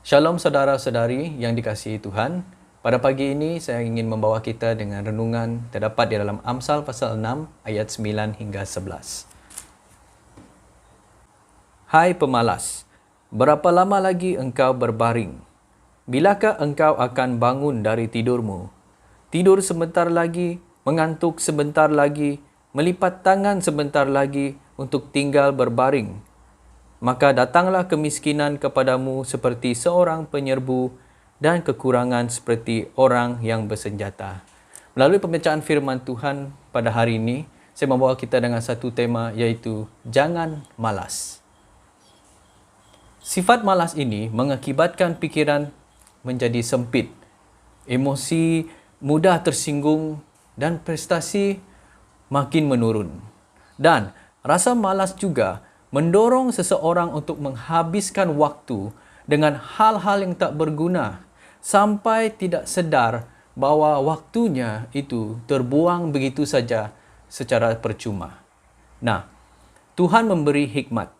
Shalom saudara-saudari yang dikasihi Tuhan. Pada pagi ini saya ingin membawa kita dengan renungan terdapat di dalam Amsal pasal 6 ayat 9 hingga 11. Hai pemalas, berapa lama lagi engkau berbaring? Bilakah engkau akan bangun dari tidurmu? Tidur sebentar lagi, mengantuk sebentar lagi, melipat tangan sebentar lagi untuk tinggal berbaring. Maka datanglah kemiskinan kepadamu seperti seorang penyerbu dan kekurangan seperti orang yang bersenjata. Melalui pembacaan firman Tuhan pada hari ini, saya membawa kita dengan satu tema iaitu jangan malas. Sifat malas ini mengakibatkan pikiran menjadi sempit, emosi mudah tersinggung dan prestasi makin menurun. Dan rasa malas juga mendorong seseorang untuk menghabiskan waktu dengan hal-hal yang tak berguna sampai tidak sedar bahawa waktunya itu terbuang begitu saja secara percuma. Nah, Tuhan memberi hikmat,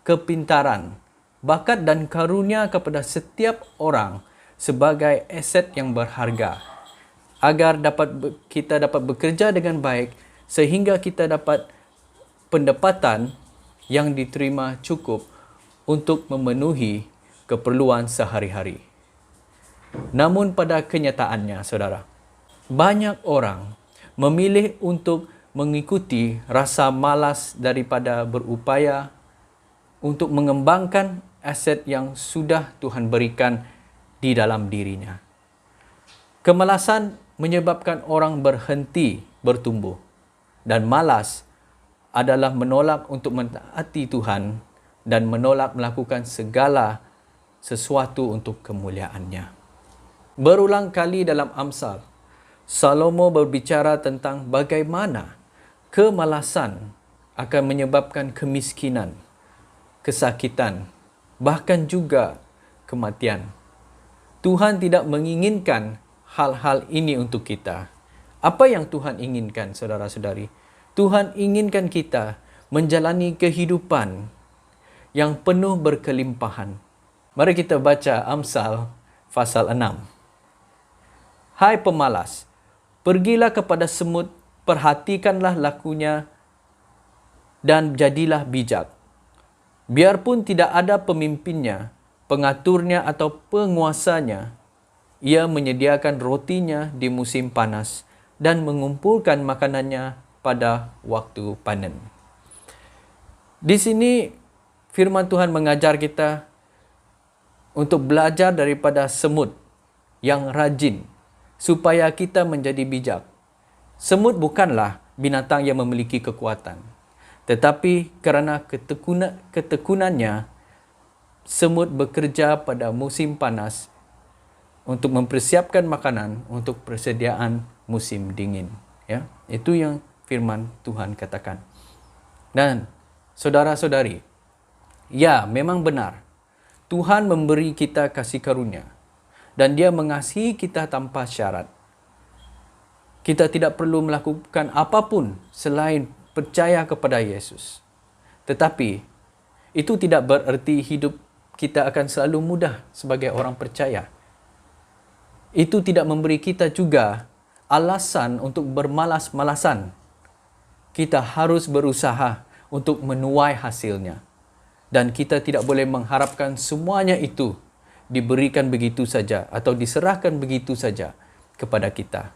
kepintaran, bakat dan karunia kepada setiap orang sebagai aset yang berharga agar kita dapat bekerja dengan baik sehingga kita dapat pendapatan yang diterima cukup untuk memenuhi keperluan sehari-hari. Namun pada kenyataannya, saudara, banyak orang memilih untuk mengikuti rasa malas daripada berupaya untuk mengembangkan aset yang sudah Tuhan berikan di dalam dirinya. Kemalasan menyebabkan orang berhenti bertumbuh dan malas adalah menolak untuk mentaati Tuhan dan menolak melakukan segala sesuatu untuk kemuliaan-Nya. Berulang kali dalam Amsal, Salomo berbicara tentang bagaimana kemalasan akan menyebabkan kemiskinan, kesakitan, bahkan juga kematian. Tuhan tidak menginginkan hal-hal ini untuk kita. Apa yang Tuhan inginkan, saudara-saudari? Tuhan inginkan kita menjalani kehidupan yang penuh berkelimpahan. Mari kita baca Amsal pasal 6. Hai pemalas, pergilah kepada semut, perhatikanlah lakunya dan jadilah bijak. Biarpun tidak ada pemimpinnya, pengaturnya atau penguasanya, ia menyediakan rotinya di musim panas dan mengumpulkan makanannya pada waktu panen. Di sini firman Tuhan mengajar kita untuk belajar daripada semut yang rajin supaya kita menjadi bijak. Semut bukanlah binatang yang memiliki kekuatan, tetapi kerana ketekunannya, semut bekerja pada musim panas untuk mempersiapkan makanan untuk persediaan musim dingin. Ya, itu yang firman Tuhan katakan. Dan saudara-saudari, ya memang benar, Tuhan memberi kita kasih karunia dan Dia mengasihi kita tanpa syarat. Kita tidak perlu melakukan apapun selain percaya kepada Yesus. Tetapi itu tidak bererti hidup kita akan selalu mudah sebagai orang percaya. Itu tidak memberi kita juga alasan untuk bermalas-malasan. Kita harus berusaha untuk menuai hasilnya. Dan kita tidak boleh mengharapkan semuanya itu diberikan begitu saja atau diserahkan begitu saja kepada kita.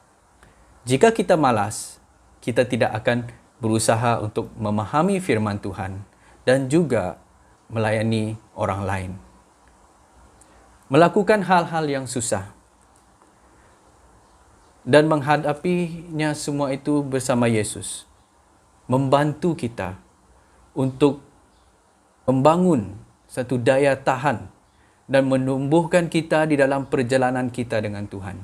Jika kita malas, kita tidak akan berusaha untuk memahami firman Tuhan dan juga melayani orang lain. Melakukan hal-hal yang susah dan menghadapinya semua itu bersama Yesus membantu kita untuk membangun satu daya tahan dan menumbuhkan kita di dalam perjalanan kita dengan Tuhan.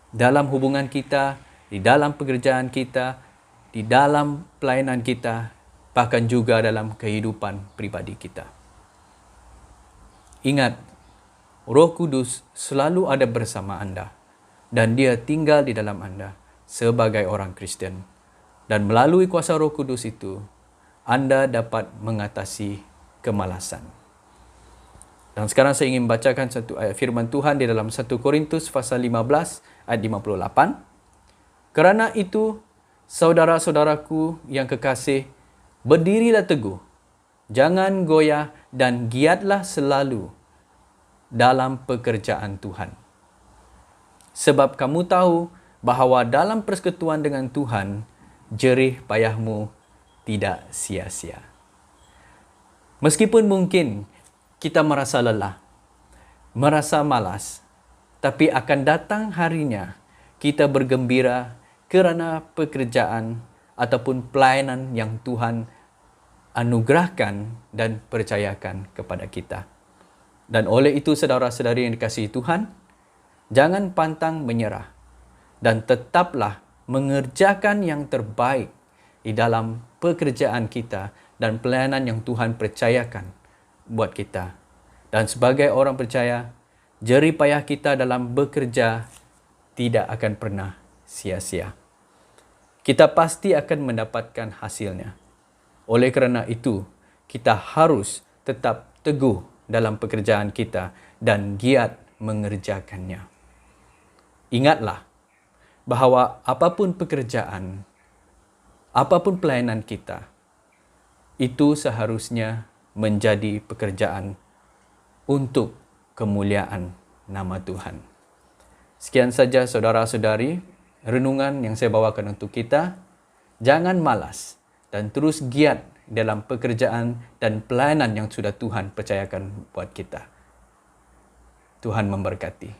Dalam hubungan kita, di dalam pekerjaan kita, di dalam pelayanan kita, bahkan juga dalam kehidupan pribadi kita. Ingat, Roh Kudus selalu ada bersama anda dan Dia tinggal di dalam anda sebagai orang Kristen. Dan melalui kuasa Roh Kudus itu, anda dapat mengatasi kemalasan. Dan sekarang saya ingin bacakan satu ayat firman Tuhan di dalam 1 Korintus pasal 15 ayat 58. Kerana itu, saudara-saudaraku yang kekasih, berdirilah teguh, jangan goyah dan giatlah selalu dalam pekerjaan Tuhan. Sebab kamu tahu bahawa dalam persekutuan dengan Tuhan, jerih payahmu tidak sia-sia. Meskipun mungkin kita merasa lelah, merasa malas, tapi akan datang harinya kita bergembira kerana pekerjaan ataupun pelayanan yang Tuhan anugerahkan dan percayakan kepada kita. Dan oleh itu, saudara-saudari yang dikasihi Tuhan, jangan pantang menyerah dan tetaplah mengerjakan yang terbaik di dalam pekerjaan kita dan pelayanan yang Tuhan percayakan buat kita. Dan sebagai orang percaya, jerih payah kita dalam bekerja tidak akan pernah sia-sia. Kita pasti akan mendapatkan hasilnya. Oleh kerana itu, kita harus tetap teguh dalam pekerjaan kita dan giat mengerjakannya. Ingatlah bahawa apapun pekerjaan, apapun pelayanan kita, itu seharusnya menjadi pekerjaan untuk kemuliaan nama Tuhan. Sekian saja saudara-saudari, renungan yang saya bawakan untuk kita. Jangan malas dan terus giat dalam pekerjaan dan pelayanan yang sudah Tuhan percayakan buat kita. Tuhan memberkati.